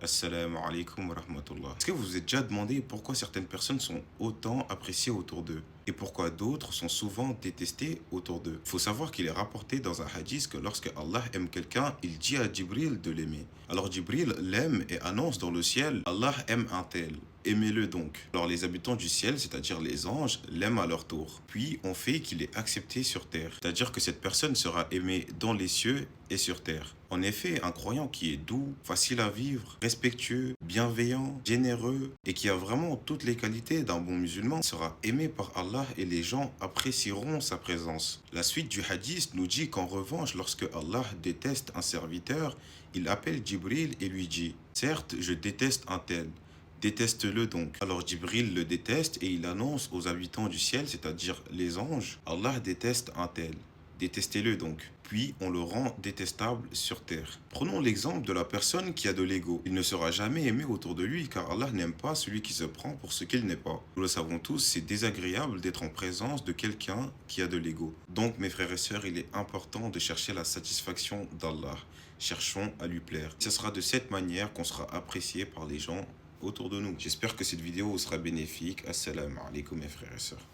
Assalamu alaikum wa rahmatullah. Est-ce que vous vous êtes déjà demandé pourquoi certaines personnes sont autant appréciées autour d'eux et pourquoi d'autres sont souvent détestées autour d'eux? Il faut savoir qu'il est rapporté dans un hadith que lorsque Allah aime quelqu'un, il dit à Jibril de l'aimer. Alors Jibril l'aime et annonce dans le ciel, Allah aime un tel. Aimez-le donc. Alors les habitants du ciel, c'est-à-dire les anges, l'aiment à leur tour. Puis on fait qu'il est accepté sur terre. C'est-à-dire que cette personne sera aimée dans les cieux et sur terre. En effet, un croyant qui est doux, facile à vivre, respectueux, bienveillant, généreux et qui a vraiment toutes les qualités d'un bon musulman sera aimé par Allah et les gens apprécieront sa présence. La suite du hadith nous dit qu'en revanche, lorsque Allah déteste un serviteur, il appelle Jibril et lui dit: certes, je déteste un tel. Déteste-le donc. Alors Jibril le déteste et il annonce aux habitants du ciel, c'est-à-dire les anges: Allah déteste un tel. Détestez-le donc. Puis on le rend détestable sur terre. Prenons l'exemple de la personne qui a de l'ego. Il ne sera jamais aimé autour de lui car Allah n'aime pas celui qui se prend pour ce qu'il n'est pas. Nous le savons tous, c'est désagréable d'être en présence de quelqu'un qui a de l'ego. Donc mes frères et sœurs, il est important de chercher la satisfaction d'Allah. Cherchons à lui plaire. Ce sera de cette manière qu'on sera apprécié par les gens autour de nous. J'espère que cette vidéo vous sera bénéfique. Assalamu alaikum mes frères et sœurs.